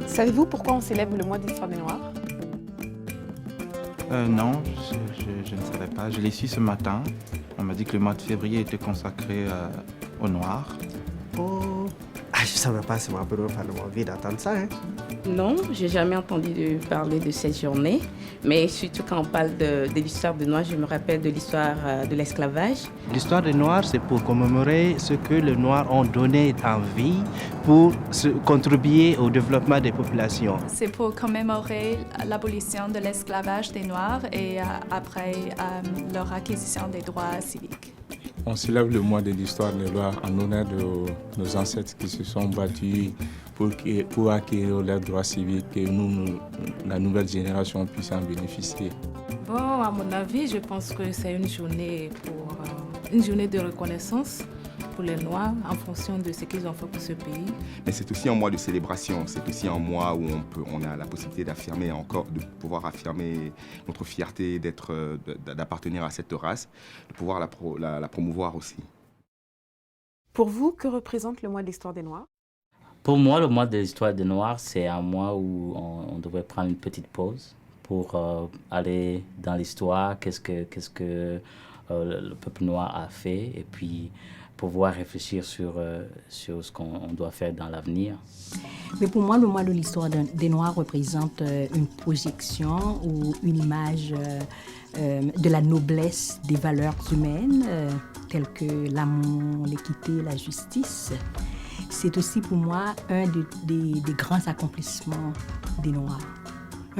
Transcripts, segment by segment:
Savez-vous pourquoi on célèbre le mois de l'histoire des Noirs? Non, je ne savais pas. Je l'ai su ce matin. On m'a dit que le mois de février était consacré aux Noirs. Oh, je ne savais pas, c'est un peu envie d'entendre ça. Hein. Non, j'ai jamais entendu parler de cette journée, mais surtout quand on parle de l'histoire des Noirs, je me rappelle de l'histoire de l'esclavage. L'histoire des Noirs, c'est pour commémorer ce que les Noirs ont donné en vie pour contribuer au développement des populations. C'est pour commémorer l'abolition de l'esclavage des Noirs et après leur acquisition des droits civiques. On célèbre le mois de l'histoire des Noirs en honneur de nos ancêtres qui se sont battus pour acquérir leurs droits civiques et nous, la nouvelle génération, puisse en bénéficier. Bon, à mon avis, je pense que c'est une journée de reconnaissance pour les Noirs en fonction de ce qu'ils ont fait pour ce pays. Mais c'est aussi un mois de célébration, c'est aussi un mois où on a la possibilité d'affirmer encore, de pouvoir affirmer notre fierté d'appartenir à cette race, de pouvoir la promouvoir aussi. Pour vous, que représente le mois de l'histoire des Noirs? Pour moi, le mois de l'histoire des Noirs, c'est un mois où on devrait prendre une petite pause pour aller dans l'histoire, qu'est-ce que le peuple noir a fait, et puis pouvoir réfléchir sur ce qu'on doit faire dans l'avenir. Mais pour moi, le mois de l'histoire des Noirs représente une projection ou une image de la noblesse des valeurs humaines, telles que l'amour, l'équité, la justice. C'est aussi pour moi un des grands accomplissements des Noirs.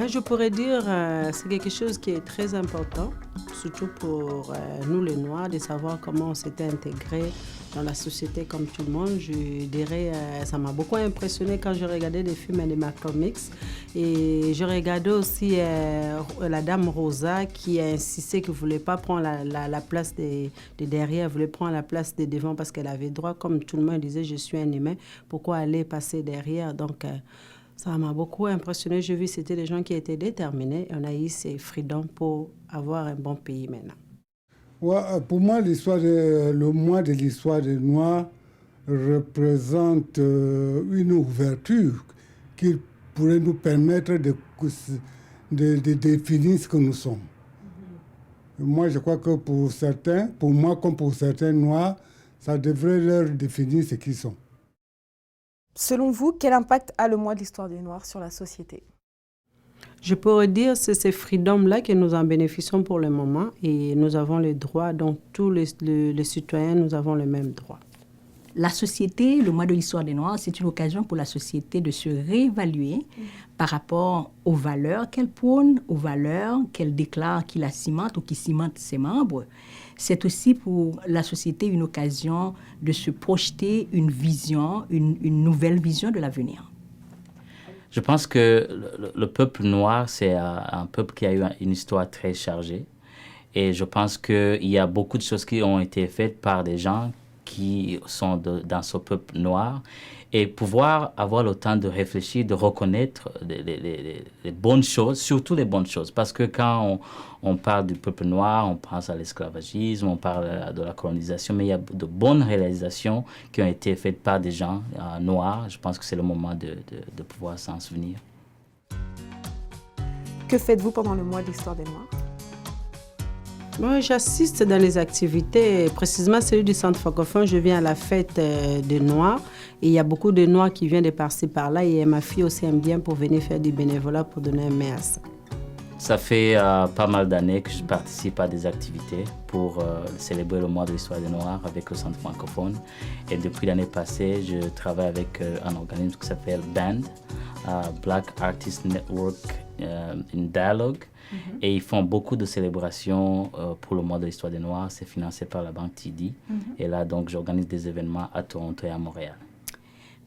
Je pourrais dire que c'est quelque chose qui est très important, surtout pour nous les Noirs, de savoir comment on s'était intégré dans la société comme tout le monde. Je dirais, ça m'a beaucoup impressionné quand je regardais des films de Malcolm X. Et je regardais aussi la dame Rosa qui a insisté qu'elle ne voulait pas prendre la place de derrière, elle voulait prendre la place de devant parce qu'elle avait droit, comme tout le monde disait, je suis un humain, pourquoi aller passer derrière? Donc, ça m'a beaucoup impressionné. J'ai vu que c'était des gens qui étaient déterminés. On a eu ces freedoms pour avoir un bon pays maintenant. Ouais, pour moi, le mois de l'histoire des Noirs représente une ouverture qui pourrait nous permettre de définir ce que nous sommes. Moi, je crois que pour moi comme pour certains Noirs, ça devrait leur définir ce qu'ils sont. Selon vous, quel impact a le mois de l'histoire des Noirs sur la société? Je pourrais dire que c'est ces freedoms-là que nous en bénéficions pour le moment et nous avons les droits, donc tous les citoyens, nous avons les mêmes droits. La société, le mois de l'histoire des Noirs, c'est une occasion pour la société de se réévaluer par rapport aux valeurs qu'elle prône, aux valeurs qu'elle déclare qu'il la cimente ou qui cimente ses membres. C'est aussi pour la société une occasion de se projeter une vision, une nouvelle vision de l'avenir. Je pense que le peuple noir, c'est un peuple qui a eu une histoire très chargée. Et je pense qu'il y a beaucoup de choses qui ont été faites par des gens qui sont dans ce peuple noir. Et pouvoir avoir le temps de réfléchir, de reconnaître les bonnes choses, surtout les bonnes choses. Parce que quand on parle du peuple noir, on pense à l'esclavagisme, on parle de la colonisation, mais il y a de bonnes réalisations qui ont été faites par des gens noirs. Je pense que c'est le moment de pouvoir s'en souvenir. Que faites-vous pendant le mois de l'histoire des Noirs? Moi, j'assiste dans les activités, précisément celui du Centre francophone. Je viens à la fête des Noirs et il y a beaucoup de Noirs qui viennent de par-ci par-là et ma fille aussi aime bien pour venir faire du bénévolat pour donner un main à ça. Ça fait pas mal d'années que je participe à des activités pour célébrer le mois de l'histoire des Noirs avec le Centre francophone. Et depuis l'année passée, je travaille avec un organisme qui s'appelle BAND, Black Artist Network in Dialogue. Et ils font beaucoup de célébrations pour le mois de l'histoire des Noirs. C'est financé par la banque TD. Et là, donc, j'organise des événements à Toronto et à Montréal.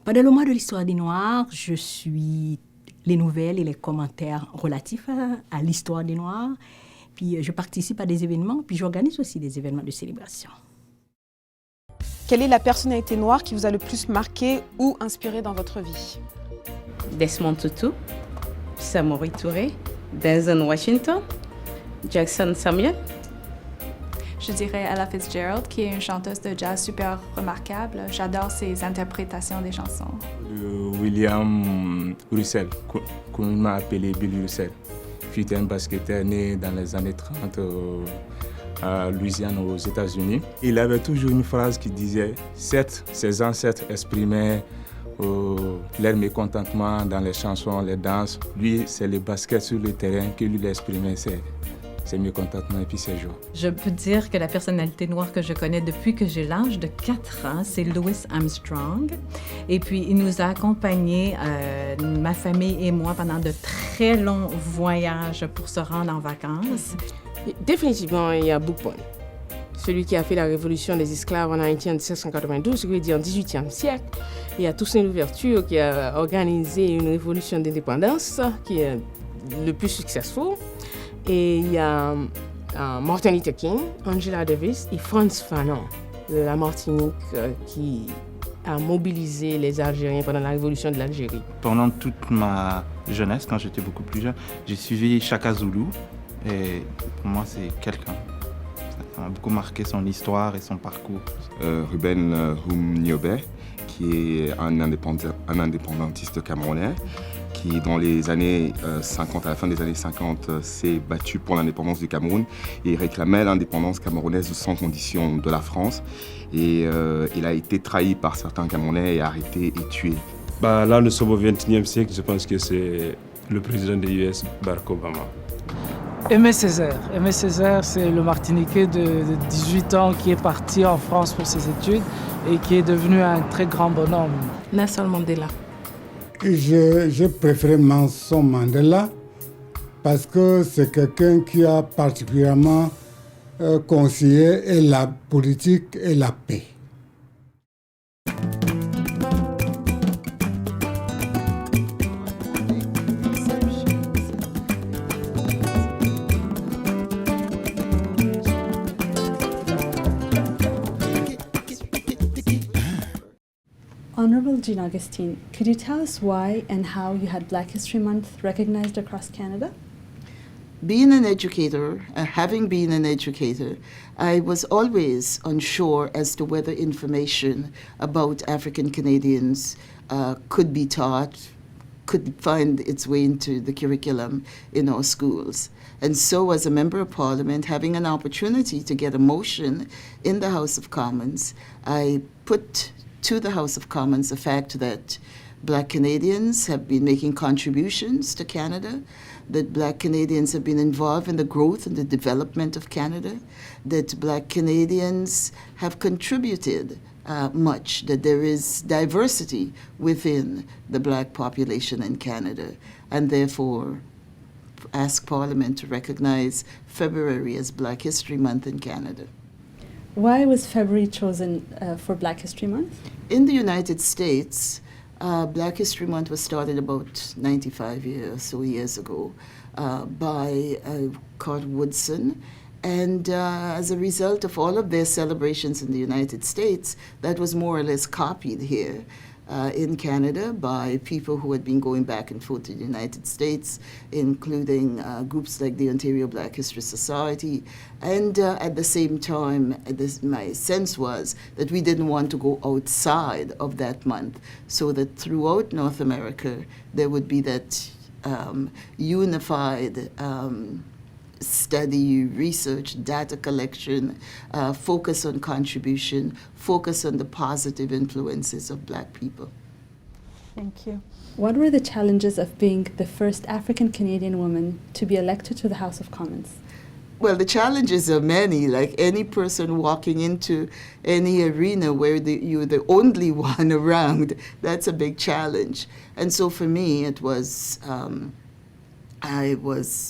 Pendant le mois de l'histoire des Noirs, je suis les nouvelles et les commentaires relatifs à l'histoire des Noirs. Puis je participe à des événements, puis j'organise aussi des événements de célébration. Quelle est la personnalité noire qui vous a le plus marqué ou inspiré dans votre vie? Desmond Tutu, Samori Touré, Denzel Washington, Jackson Samuel, je dirais Ella Fitzgerald, qui est une chanteuse de jazz super remarquable. J'adore ses interprétations des chansons. William Russell, communément appelé Bill Russell, fut un basketteur né dans les années 30 à Louisiane, aux États-Unis. Il avait toujours une phrase qui disait « Certes, ses ancêtres exprimaient leur mécontentement dans les chansons, les danses. Lui, c'est le basket sur le terrain qui lui exprimait ses mécontentements et puis ses joies. » Je peux dire que la personnalité noire que je connais depuis que j'ai l'âge de 4 ans, c'est Louis Armstrong. Et puis, il nous a accompagnés, ma famille et moi, pendant de très longs voyages pour se rendre en vacances. Définitivement, il y a Book Bond. Celui qui a fait la révolution des esclaves en Haïti en 1792, ce qui veut dire en 18e siècle. Il y a Toussaint Louverture qui a organisé une révolution d'indépendance qui est le plus successful. Et il y a Martin Luther King, Angela Davis et Frantz Fanon de la Martinique qui a mobilisé les Algériens pendant la révolution de l'Algérie. Pendant toute ma jeunesse, quand j'étais beaucoup plus jeune, j'ai suivi Chaka Zulu. Et pour moi, c'est quelqu'un. Ça m'a beaucoup marqué son histoire et son parcours. Ruben Hum-Niobé, qui est un indépendantiste camerounais, qui dans les années 50, à la fin des années 50, s'est battu pour l'indépendance du Cameroun et réclamait l'indépendance camerounaise sans condition de la France. Et il a été trahi par certains Camerounais et arrêté et tué. Là, nous sommes au XXIe siècle, je pense que c'est le président des US, Barack Obama. Aimé Césaire, c'est le Martiniquais de 18 ans qui est parti en France pour ses études et qui est devenu un très grand bonhomme. Nelson Mandela. Je préfère Nelson Mandela parce que c'est quelqu'un qui a particulièrement conseillé et la politique et la paix. Honorable Jean Augustine, could you tell us why and how you had Black History Month recognized across Canada? Being an educator, having been an educator, I was always unsure as to whether information about African Canadians could be taught, could find its way into the curriculum in our schools. And so as a member of Parliament, having an opportunity to get a motion in the House of Commons, I put to the House of Commons the fact that Black Canadians have been making contributions to Canada, that Black Canadians have been involved in the growth and the development of Canada, that Black Canadians have contributed much, that there is diversity within the Black population in Canada, and therefore ask Parliament to recognize February as Black History Month in Canada. Why was February chosen for Black History Month? In the United States, Black History Month was started about 95 years ago by Curt Woodson. And as a result of all of their celebrations in the United States, that was more or less copied here in Canada by people who had been going back and forth to the United States, including groups like the Ontario Black History Society. And at the same time, my sense was that we didn't want to go outside of that month, so that throughout North America, there would be that unified study, research, data collection, focus on contribution, focus on the positive influences of Black people. Thank you. What were the challenges of being the first African Canadian woman to be elected to the House of Commons? Well, the challenges are many. Like any person walking into any arena where you're the only one around, that's a big challenge. And so for me, it was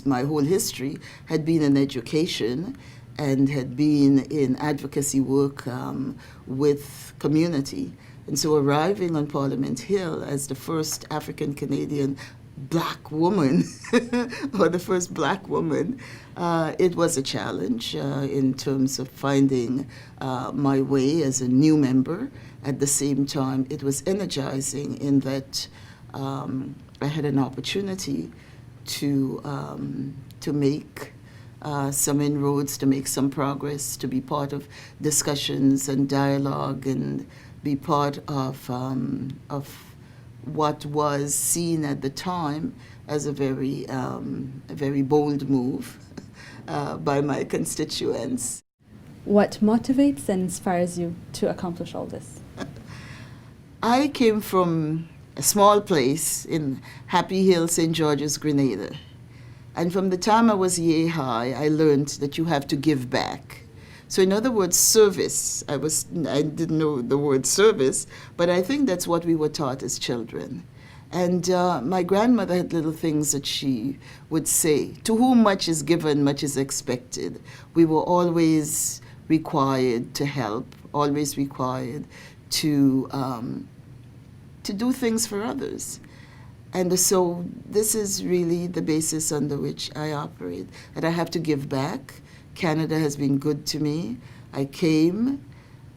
my whole history had been in education and had been in advocacy work with community. And so arriving on Parliament Hill as the first African Canadian Black woman, or the first Black woman, it was a challenge in terms of finding my way as a new member. At the same time, it was energizing in that I had an opportunity to make some inroads, to make some progress, to be part of discussions and dialogue, and be part of what was seen at the time as a very bold move by my constituents. What motivates and inspires you to accomplish all this? I came from a small place in Happy Hill, St. George's, Grenada. And from the time I was year high, I learned that you have to give back. So in other words, service. I didn't know the word service, but I think that's what we were taught as children. And my grandmother had little things that she would say. To whom much is given, much is expected. We were always required to help, always required to do things for others. And so this is really the basis under which I operate, that I have to give back. Canada has been good to me. I came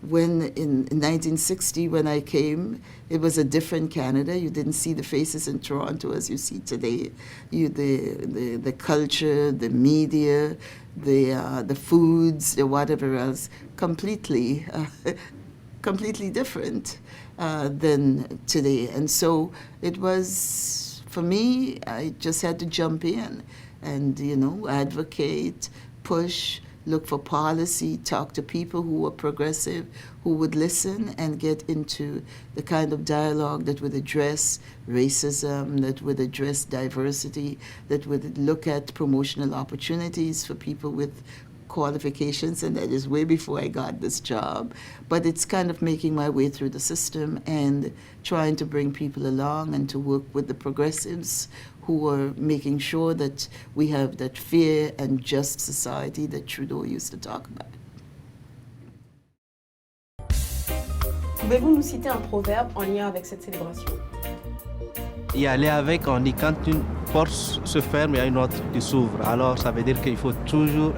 in 1960, when I came, it was a different Canada. You didn't see the faces in Toronto as you see today. The culture, the media, the foods, the whatever else, completely different than today. And so it was, for me, I just had to jump in and, advocate, push, look for policy, talk to people who were progressive, who would listen and get into the kind of dialogue that would address racism, that would address diversity, that would look at promotional opportunities for people with qualifications, and that is way before I got this job. But it's kind of making my way through the system and trying to bring people along and to work with the progressives who are making sure that we have that fair and just society that Trudeau used to talk about. Pouvez-vous nous citer un proverbe en lien avec cette célébration? Y aller avec, on dit quand une porte se ferme, il y a une autre qui s'ouvre. Alors ça veut dire qu'il faut toujours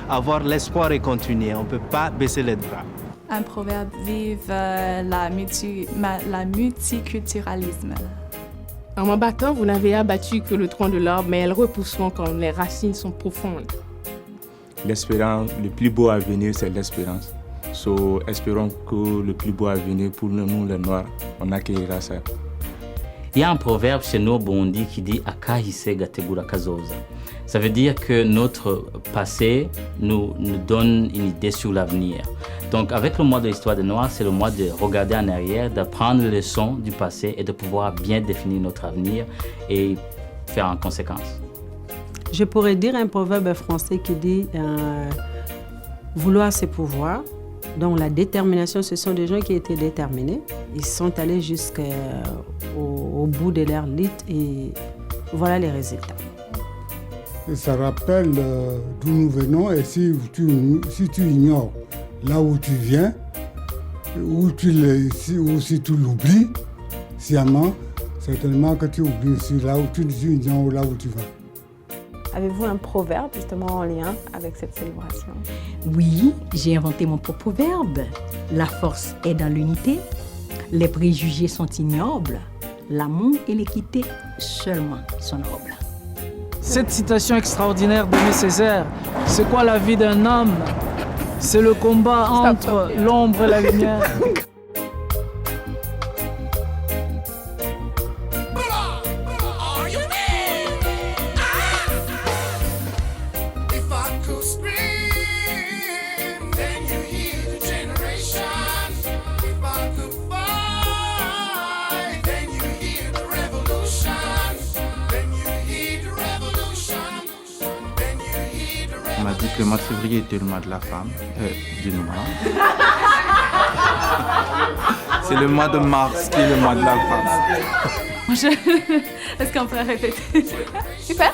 avoir l'espoir et continuer. On ne peut pas baisser les bras. Un proverbe vive la multiculturalisme. En m'abattant, vous n'avez abattu que le tronc de l'arbre, mais elles repousseront quand les racines sont profondes. L'espérance, le plus beau avenir, c'est l'espérance. So, espérons que le plus beau avenir pour nous, les Noirs, on accueillera ça. Il y a un proverbe chez nous au Burundi qui dit « Akahise gategura kazoza ». Ça veut dire que notre passé nous donne une idée sur l'avenir. Donc avec le mois de l'histoire des Noirs, c'est le mois de regarder en arrière, d'apprendre les leçons du passé et de pouvoir bien définir notre avenir et faire en conséquence. Je pourrais dire un proverbe français qui dit vouloir c'est pouvoir. Donc la détermination, ce sont des gens qui étaient déterminés. Ils sont allés jusqu'au bout de leur lutte et voilà les résultats. Et ça rappelle d'où nous venons, et si tu ignores là où tu viens, ou si tu l'oublies sciemment, certainement que tu oublies aussi là où tu ignores là où tu vas. Avez-vous un proverbe justement en lien avec cette célébration? Oui, j'ai inventé mon propre proverbe. La force est dans l'unité, les préjugés sont ignobles, l'amour et l'équité seulement sont nobles. Cette citation extraordinaire d'Aimé Césaire, c'est quoi la vie d'un homme? C'est le combat entre l'ombre et la lumière. On m'a dit que le mois de février était le mois de la femme, du noir. C'est le mois de mars qui est le mois de la femme. Est-ce qu'on peut répéter? Super.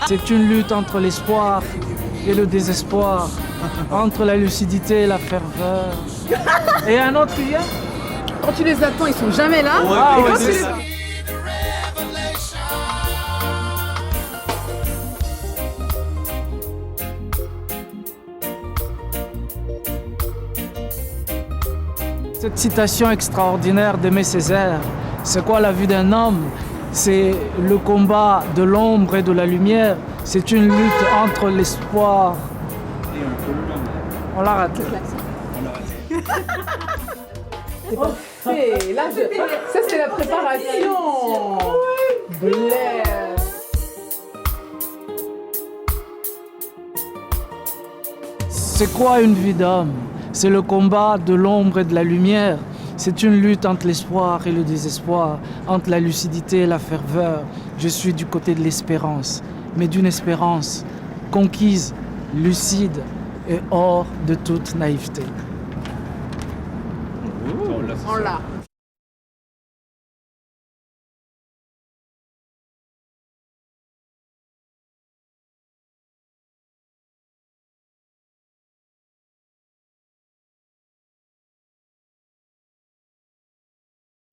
C'est une lutte entre l'espoir et le désespoir, entre la lucidité et la ferveur. Et un autre qui vient? Quand tu les attends, ils sont jamais là. Ouais, et quand c'est tu ça. Cette citation extraordinaire d'Aimé Césaire, c'est quoi la vie d'un homme? C'est le combat de l'ombre et de la lumière. C'est une lutte entre l'espoir. On l'a raté. Parfait. Là, ça, c'est la préparation. Blair. C'est quoi une vie d'homme? C'est le combat de l'ombre et de la lumière. C'est une lutte entre l'espoir et le désespoir, entre la lucidité et la ferveur. Je suis du côté de l'espérance, mais d'une espérance conquise, lucide et hors de toute naïveté. On l'a.